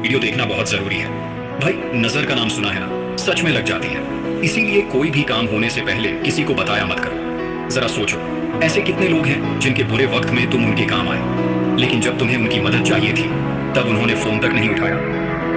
Video देखना बहुत जरूरी है। भाई नजर का नाम सुना है ना, सच में लग जाती है। इसीलिए कोई भी काम होने से पहले किसी को बताया मत करो। जरा सोचो, ऐसे कितने लोग हैं जिनके बुरे वक्त में तुम उनके काम आए, लेकिन जब तुम्हें उनकी मदद चाहिए थी तब उन्होंने फोन तक नहीं उठाया,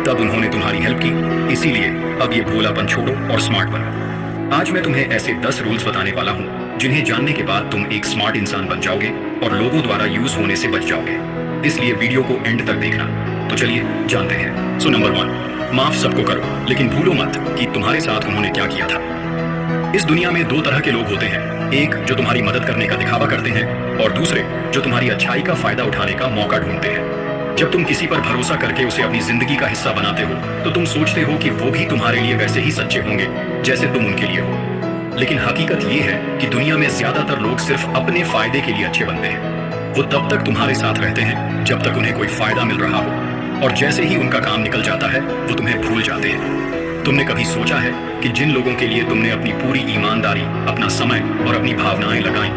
तब उन्होंने तुम्हारी हेल्प की। इसीलिए अब ये भोलापन छोड़ो और स्मार्ट बनो। आज मैं तुम्हें ऐसे 10 रूल्स बताने वाला हूँ जिन्हें जानने के बाद तुम एक स्मार्ट इंसान बन जाओगे और लोगों द्वारा यूज होने से बच जाओगे। इसलिए वीडियो को एंड तक देखना। तो चलिए जानते हैं। सो नंबर 1, माफ सबको करो, लेकिन भूलो मत कि तुम्हारे साथ उन्होंने क्या किया था। इस दुनिया में 2 तरह के लोग होते हैं, एक जो तुम्हारी मदद करने का दिखावा करते हैं और दूसरे जो तुम्हारी अच्छाई का फायदा उठाने का मौका ढूंढते हैं। जब तुम किसी पर भरोसा करके उसे अपनी जिंदगी का हिस्सा बनाते हो तो तुम सोचते हो कि वो भी तुम्हारे लिए वैसे ही सच्चे होंगे जैसे तुम उनके लिए हो। लेकिन हकीकत ये है कि दुनिया में ज्यादातर लोग सिर्फ अपने फायदे के लिए अच्छे बनते हैं। वो तब तक तुम्हारे साथ रहते हैं जब तक उन्हें कोई फायदा मिल रहा हो, और जैसे ही उनका काम निकल जाता है वो तुम्हें भूल जाते हैं। तुमने कभी सोचा है कि जिन लोगों के लिए तुमने अपनी पूरी ईमानदारी, अपना समय और अपनी भावनाएं लगाई,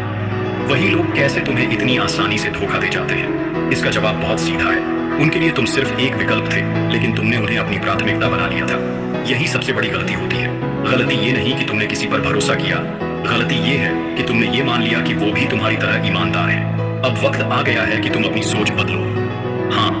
वही लोग कैसे तुम्हें इतनी आसानी से धोखा दे जाते हैं? इसका जवाब बहुत सीधा है। उनके लिए तुम सिर्फ एक विकल्प थे, लेकिन तुमने उन्हें अपनी प्राथमिकता बना लिया था। यही सबसे बड़ी गलती होती है। गलती ये नहीं कि तुमने किसी पर भरोसा किया, गलती ये है कि तुमने ये मान लिया कि वो भी तुम्हारी तरह ईमानदार है। अब वक्त आ गया है कि तुम अपनी सोच बदलो। हाँ,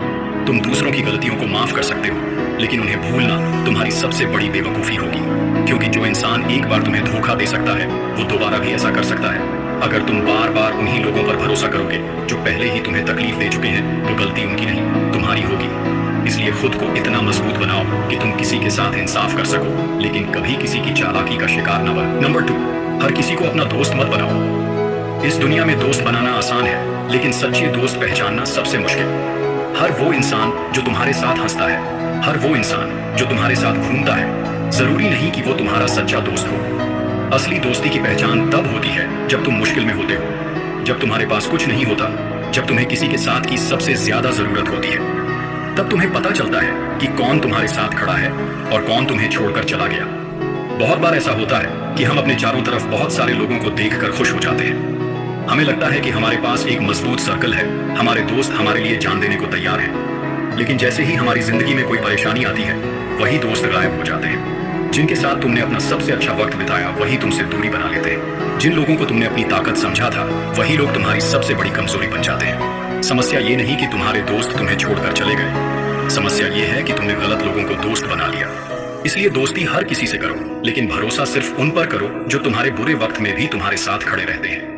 तुम दूसरों की गलतियों को माफ कर सकते हो, लेकिन उन्हें भूलना तुम्हारी सबसे बड़ी बेवकूफी होगी, क्योंकि जो इंसान एक बार तुम्हें धोखा दे सकता है वो दोबारा भी ऐसा कर सकता है। अगर तुम बार बार उन्हीं लोगों पर भरोसा करोगे जो पहले ही तुम्हें तकलीफ दे चुके हैं, तो गलती उनकी नहीं तुम्हारी होगी। इसलिए खुद को इतना मजबूत बनाओ कि तुम किसी के साथ इंसाफ कर सको, लेकिन कभी किसी की चालाकी का शिकार न बनो। नंबर 2, हर किसी को अपना दोस्त मत बनाओ। इस दुनिया में दोस्त बनाना आसान है, लेकिन सच्चे दोस्त पहचानना सबसे मुश्किल। हर वो इंसान जो तुम्हारे साथ हंसता है, हर वो इंसान जो तुम्हारे साथ घूमता है, जरूरी नहीं कि वो तुम्हारा सच्चा दोस्त हो। असली दोस्ती की पहचान तब होती है जब तुम मुश्किल में होते हो, जब तुम्हारे पास कुछ नहीं होता, जब तुम्हें किसी के साथ की सबसे ज्यादा जरूरत होती है। तब तुम्हें पता चलता है कि कौन तुम्हारे साथ खड़ा है और कौन तुम्हें छोड़कर चला गया। बहुत बार ऐसा होता है कि हम अपने चारों तरफ बहुत सारे लोगों को देखकर खुश हो जाते हैं। हमें लगता है कि हमारे पास एक मजबूत सर्कल है, हमारे दोस्त हमारे लिए जान देने को तैयार हैं। लेकिन जैसे ही हमारी जिंदगी में कोई परेशानी आती है, वही दोस्त गायब हो जाते हैं। जिनके साथ तुमने अपना सबसे अच्छा वक्त बिताया, वही तुमसे दूरी बना लेते हैं। जिन लोगों को तुमने अपनी ताकत समझा था, वही लोग तुम्हारी सबसे बड़ी कमजोरी बन जाते हैं। समस्या ये नहीं कि तुम्हारे दोस्त तुम्हें छोड़कर चले गए, समस्या ये है कि तुमने गलत लोगों को दोस्त बना लिया। इसलिए दोस्ती हर किसी से करो, लेकिन भरोसा सिर्फ उन पर करो जो तुम्हारे बुरे वक्त में भी तुम्हारे साथ खड़े रहते हैं।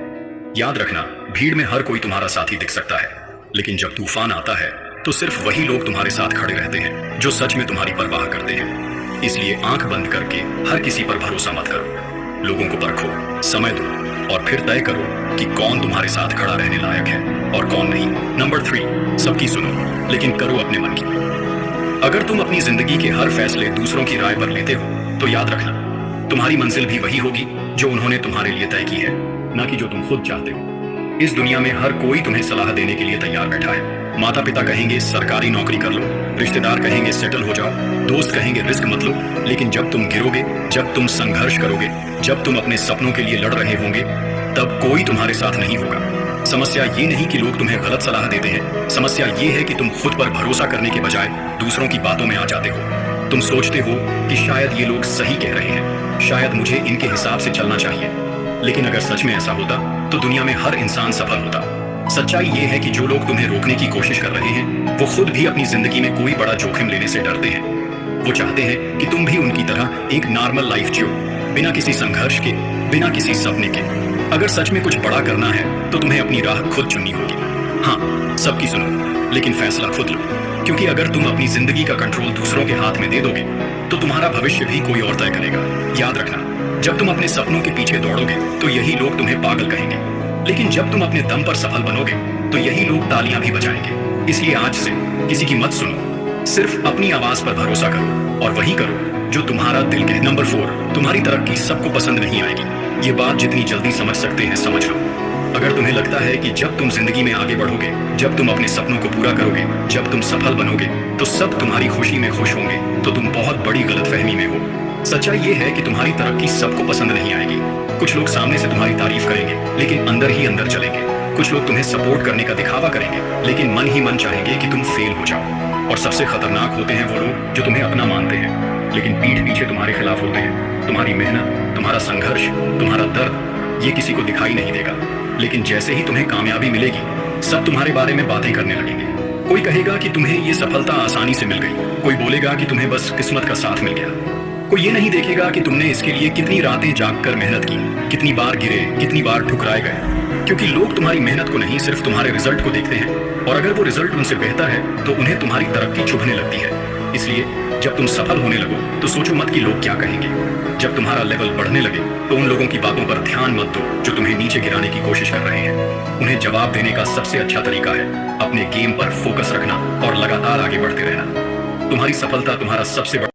याद रखना, भीड़ में हर कोई तुम्हारा साथी दिख सकता है, लेकिन जब तूफान आता है तो सिर्फ वही लोग तुम्हारे साथ खड़े रहते हैं जो सच में तुम्हारी परवाह करते हैं। इसलिए आंख बंद करके हर किसी पर भरोसा मत करो। लोगों को परखो, समय दो और फिर तय करो कि कौन तुम्हारे साथ खड़ा रहने लायक है और कौन नहीं। नंबर 3, सबकी सुनो, लेकिन करो अपने मन की। अगर तुम अपनी जिंदगी के हर फैसले दूसरों की राय पर लेते हो तो याद रखना, तुम्हारी मंजिल भी वही होगी जो उन्होंने तुम्हारे लिए तय की है, ना कि जो तुम खुद चाहते हो। इस दुनिया में हर कोई तुम्हें सलाह देने के लिए तैयार बैठा है। माता पिता कहेंगे सरकारी नौकरी कर लो, रिश्तेदार कहेंगे सेटल हो जाओ, दोस्त कहेंगे रिस्क मत लो, लेकिन जब तुम गिरोगे, जब तुम संघर्ष करोगे, जब तुम अपने सपनों के लिए लड़ रहे होंगे, तब कोई तुम्हारे साथ नहीं होगा। समस्या ये नहीं कि लोग तुम्हें गलत सलाह देते हैं, समस्या ये है कि तुम खुद पर भरोसा करने के बजाय दूसरों की बातों में आ जाते हो। तुम सोचते हो कि शायद ये लोग सही कह रहे हैं, शायद मुझे इनके हिसाब से चलना चाहिए। लेकिन अगर सच में ऐसा होता तो दुनिया में हर इंसान सफल होता। सच्चाई ये है कि जो लोग तुम्हें रोकने की कोशिश कर रहे हैं, वो खुद भी अपनी जिंदगी में कोई बड़ा जोखिम लेने से डरते हैं। वो चाहते हैं कि तुम भी उनकी तरह एक नॉर्मल लाइफ जियो, बिना किसी संघर्ष के, बिना किसी सपने के। अगर सच में कुछ बड़ा करना है तो तुम्हें अपनी राह खुद चुननी होगी। हाँ, सबकी सुनो, लेकिन फैसला खुद लो, क्योंकि अगर तुम अपनी जिंदगी का कंट्रोल दूसरों के हाथ में दे दोगे तो तुम्हारा भविष्य भी कोई और तय करेगा। याद रखना, जब तुम अपने सपनों के पीछे दौड़ोगे तो यही लोग तुम्हें पागल कहेंगे, लेकिन जब तुम अपने दम पर सफल बनोगे तो यही लोग तालियां भी बजाएंगे। इसलिए आज से किसी की मत सुनो, सिर्फ अपनी आवाज पर भरोसा करो और वही करो जो तुम्हारा दिल कहे। नंबर 4, तुम्हारी तरक्की सबको पसंद नहीं आएगी। ये बात जितनी जल्दी समझ सकते हैं समझ लो। अगर तुम्हें लगता है कि जब तुम जिंदगी में आगे बढ़ोगे, जब तुम अपने सपनों को पूरा करोगे, जब तुम सफल बनोगे तो सब तुम्हारी खुशी में खुश होंगे, तो तुम बहुत बड़ी गलतफहमी में हो। सच्चाई ये है कि तुम्हारी तरक्की सबको पसंद नहीं आएगी। कुछ लोग सामने से तुम्हारी तारीफ करेंगे, लेकिन अंदर ही अंदर चलेंगे। कुछ लोग तुम्हें सपोर्ट करने का दिखावा करेंगे, लेकिन मन ही मन चाहेंगे कि तुम फेल हो जाओ। और सबसे खतरनाक होते हैं वो लोग जो तुम्हें अपना मानते हैं, लेकिन पीठ पीछे तुम्हारे खिलाफ होते हैं। तुम्हारी मेहनत, तुम्हारा संघर्ष, तुम्हारा दर्द, ये किसी को दिखाई नहीं देगा, लेकिन जैसे ही तुम्हें कामयाबी मिलेगी, सब तुम्हारे बारे में बातें करने लगेंगे। कोई कहेगा कि तुम्हें ये सफलता आसानी से मिल गई, कोई बोलेगा कि तुम्हें बस किस्मत का साथ मिल गया। कोई ये नहीं देखेगा कि तुमने इसके लिए कितनी रातें जागकर मेहनत की, कितनी बार गिरे, कितनी बार ठुकराए गए। क्योंकि लोग तुम्हारी मेहनत को नहीं, सिर्फ तुम्हारे रिजल्ट को देखते हैं, और अगर वो रिजल्ट उनसे बेहतर है तो उन्हें तुम्हारी तरक्की चुभने लगती है। इसलिए जब तुम सफल होने लगो तो सोचो मत कि लोग क्या कहेंगे। जब तुम्हारा लेवल बढ़ने लगे तो उन लोगों की बातों पर ध्यान मत दो जो तुम्हें नीचे गिराने की कोशिश कर रहे हैं। उन्हें जवाब देने का सबसे अच्छा तरीका है अपने गेम पर फोकस रखना और लगातार आगे बढ़ते रहना। तुम्हारी सफलता तुम्हारा सबसे बड़ा